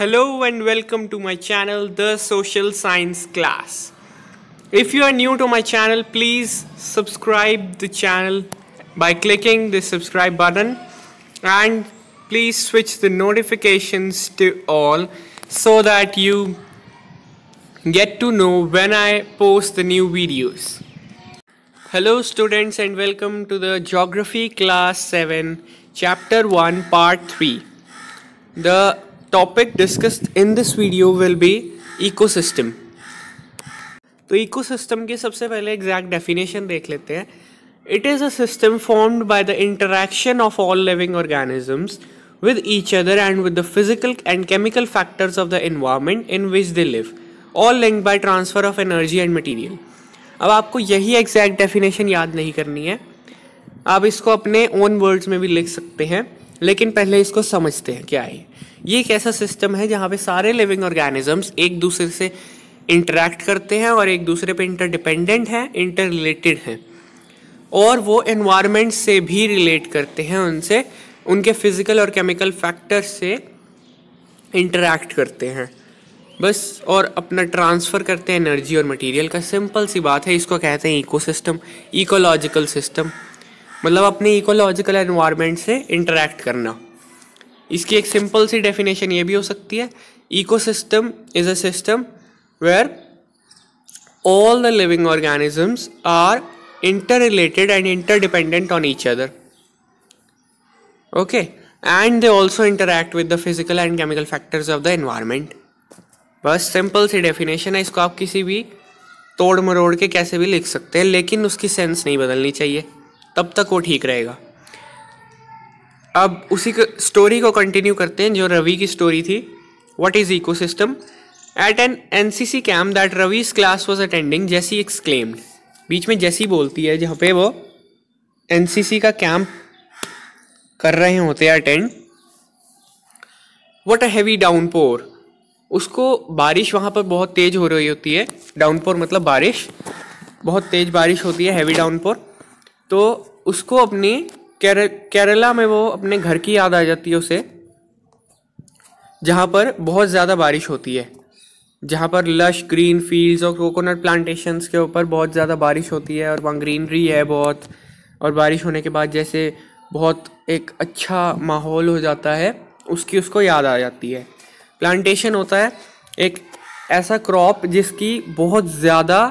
Hello and welcome to my channel, The Social Science Class. If you are new to my channel, please subscribe the channel by clicking the subscribe button and please switch the notifications to all so that you get to know when I post the new videos. Hello students and welcome to the Geography Class 7 Chapter 1 Part 3. The topic discussed in this video will be ecosystem. तो ecosystem की सबसे पहले exact definition देख लेते हैं. It is a system formed by the interaction of all living organisms with each other and with the physical and chemical factors of the environment in which they live, all linked by transfer of energy and material. अब आपको यही exact definition याद नहीं करनी है, आप इसको अपने ओन वर्ड्स में भी लिख सकते हैं, लेकिन पहले इसको समझते हैं क्या है. ये एक ऐसा सिस्टम है जहाँ पे सारे लिविंग ऑर्गेनिजम्स एक दूसरे से इंटरेक्ट करते हैं और एक दूसरे पे इंटरडिपेंडेंट हैं, इंटर रिलेटेड हैं, और वो एनवायरनमेंट से भी रिलेट करते हैं, उनसे उनके फिजिकल और केमिकल फैक्टर से इंटरेक्ट करते हैं बस, और अपना ट्रांसफ़र करते हैं एनर्जी और मटेरियल का. सिंपल सी बात है, इसको कहते हैं इकोसिस्टम, इकोलॉजिकल सिस्टम, मतलब अपने इकोलॉजिकल एनवायरनमेंट से इंटरेक्ट करना. इसकी एक सिंपल सी डेफिनेशन ये भी हो सकती है, ecosystem is a system where all the living organisms are inter related and interdependent on each other. Okay, and they also interact with the physical and chemical factors of the environment. बस simple सी definition है, इसको आप किसी भी तोड़ मरोड़ के कैसे भी लिख सकते हैं, लेकिन उसकी सेंस नहीं बदलनी चाहिए, तब तक वो ठीक रहेगा. अब उसी स्टोरी को कंटिन्यू करते हैं जो रवि की स्टोरी थी. What is ecosystem? At an NCC camp that Ravi's class was attending, Jessie exclaimed. बीच में जेसी बोलती है जहाँ पे वो एनसीसी का कैंप कर रहे होते हैं attend. What a heavy downpour. उसको बारिश वहाँ पर बहुत तेज हो रही होती है. डाउनपोर मतलब बारिश, बहुत तेज बारिश होती है, हैवी डाउनपोर. तो उसको अपनी केरला में वो अपने घर की याद आ जाती है उसे, जहाँ पर बहुत ज़्यादा बारिश होती है, जहाँ पर लश ग्रीन फील्ड्स और कोकोनट प्लांटेशंस के ऊपर बहुत ज़्यादा बारिश होती है और वहाँ ग्रीनरी है बहुत, और बारिश होने के बाद जैसे बहुत एक अच्छा माहौल हो जाता है, उसको याद आ जाती है. प्लांटेशन होता है एक ऐसा क्रॉप जिसकी बहुत ज़्यादा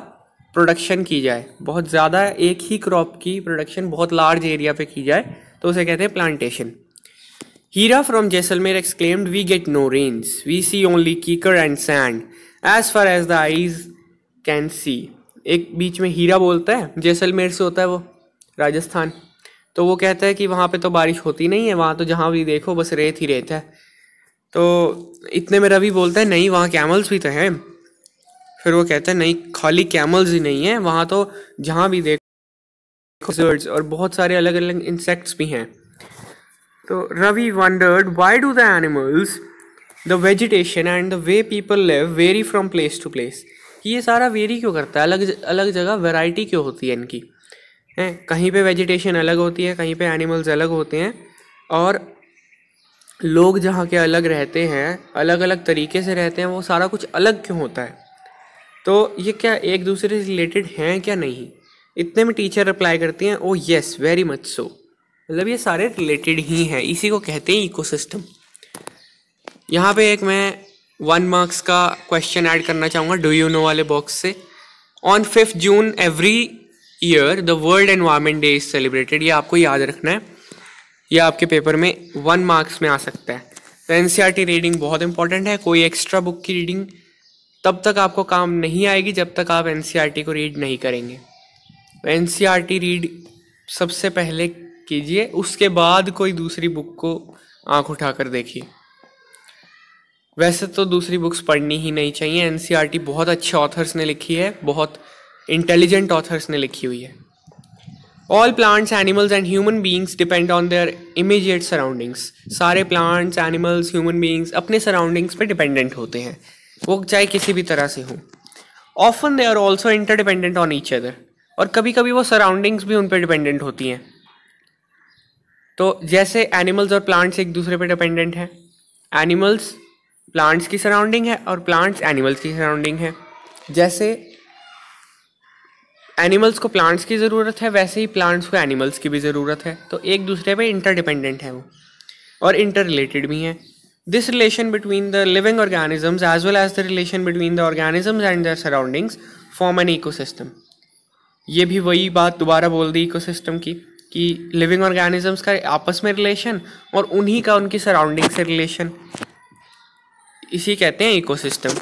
प्रोडक्शन की जाए, बहुत ज़्यादा एक ही क्रॉप की प्रोडक्शन बहुत लार्ज एरिया पे की जाए, तो उसे कहते हैं plantation. Heera from Jaisalmer exclaimed, we get no rains, we see only kikar and sand as far as the eyes can see. एक बीच में हीरा बोलता है, जैसलमेर से होता है वो, राजस्थान. तो वो कहता है कि वहाँ पे तो बारिश होती नहीं है, वहाँ तो जहाँ भी देखो बस रेत ही रेत है. तो इतने में रवि बोलता है नहीं, वहाँ कैमल्स भी तो हैं. फिर वो कहता है नहीं, खाली कैमल्स ही नहीं है, वहाँ तो जहाँ भी देखो बर्ड्स और बहुत सारे अलग अलग इंसेक्ट्स भी हैं. तो Ravi wondered why do the animals, the vegetation and the way people live vary from place to place. ये सारा वेरी क्यों करता है, अलग अलग जगह वैरायटी क्यों होती है इनकी, हैं? कहीं पे वेजिटेशन अलग होती है, कहीं पे एनिमल्स अलग होते हैं, और लोग जहाँ के अलग रहते हैं, अलग अलग तरीके से रहते हैं, वो सारा कुछ अलग क्यों होता है. तो ये क्या एक दूसरे से रिलेटेड हैं क्या? नहीं. इतने में टीचर रिप्लाई करती हैं, ओ येस वेरी मच सो, मतलब ये सारे रिलेटेड ही हैं, इसी को कहते हैं इकोसिस्टम. यहाँ पे एक मैं 1 मार्क्स का क्वेश्चन ऐड करना चाहूँगा डू यू नो वाले बॉक्स से. On 5 June every year the world environment day is celebrated. ये आपको याद रखना है, ये आपके पेपर में 1 मार्क्स में आ सकता है. तो एनसीईआरटी रीडिंग बहुत इंपॉर्टेंट है. कोई एक्स्ट्रा बुक की रीडिंग तब तक आपको काम नहीं आएगी जब तक आप एनसीईआरटी को रीड नहीं करेंगे. तो एनसीईआरटी रीड सबसे पहले कीजिए, उसके बाद कोई दूसरी बुक को आंख उठाकर देखिए. वैसे तो दूसरी बुक्स पढ़नी ही नहीं चाहिए. एनसीईआरटी बहुत अच्छे ऑथर्स ने लिखी है, बहुत इंटेलिजेंट ऑथर्स ने लिखी हुई है. All plants animals and human beings depend on their immediate surroundings. सारे प्लांट्स एनिमल्स ह्यूमन बींग्स अपने सराउंडिंग्स पे डिपेंडेंट होते हैं, वो चाहे किसी भी तरह से हों. Often they are also interdependent on each other. और कभी कभी वो सराउंडिंग्स भी उन पर डिपेंडेंट होती हैं. तो जैसे एनिमल्स और प्लांट्स एक दूसरे पे डिपेंडेंट हैं, एनिमल्स प्लांट्स की सराउंडिंग है और प्लांट्स एनिमल्स की सराउंडिंग है। जैसे एनिमल्स को प्लांट्स की ज़रूरत है, वैसे ही प्लांट्स को एनिमल्स की भी ज़रूरत है। तो एक दूसरे पे इंटरडिपेंडेंट है वो, और इंटर रिलेटेड भी हैं। This relation between the living organisms as well as the relation between the organisms and their surroundings form an ecosystem. ये भी वही बात दोबारा बोल दी इकोसिस्टम की, कि लिविंग ऑर्गेनिजम्स का आपस में रिलेशन और उन्हीं का उनकी सराउंडिंग से रिलेशन, इसी कहते हैं इकोसिस्टम।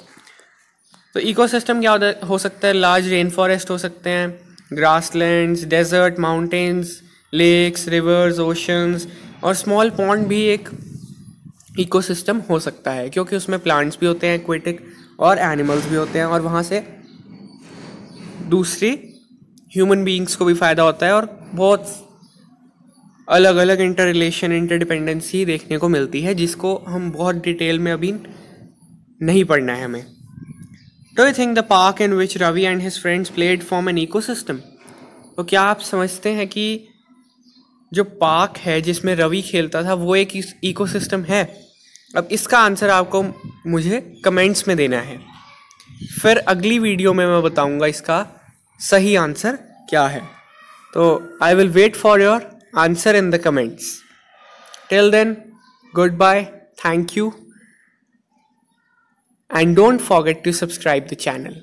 तो इकोसिस्टम क्या हो सकता है? लार्ज रेन फॉरेस्ट हो सकते हैं, grasslands, desert, mountains, lakes, rivers, oceans और स्मॉल पॉन्ड भी एक इकोसिस्टम हो सकता है, क्योंकि उसमें प्लांट्स भी होते हैं एक्वेटिक और एनिमल्स भी होते हैं, और वहाँ से दूसरी ह्यूमन बीइंग्स को भी फ़ायदा होता है और बहुत अलग अलग इंटर रिलेशन, इंटरडिपेंडेंसी देखने को मिलती है, जिसको हम बहुत डिटेल में अभी नहीं पढ़ना है हमें। Do you think the park in which Ravi and his friends played form an ecosystem? तो क्या आप समझते हैं कि जो पार्क है जिसमें रवि खेलता था वो एक इकोसिस्टम है? अब इसका आंसर आपको मुझे कमेंट्स में देना है, फिर अगली वीडियो में मैं बताऊंगा इसका सही आंसर क्या है। तो I will wait for your answer in the comments. Till then, good bye, thank you, and don't forget to subscribe the channel.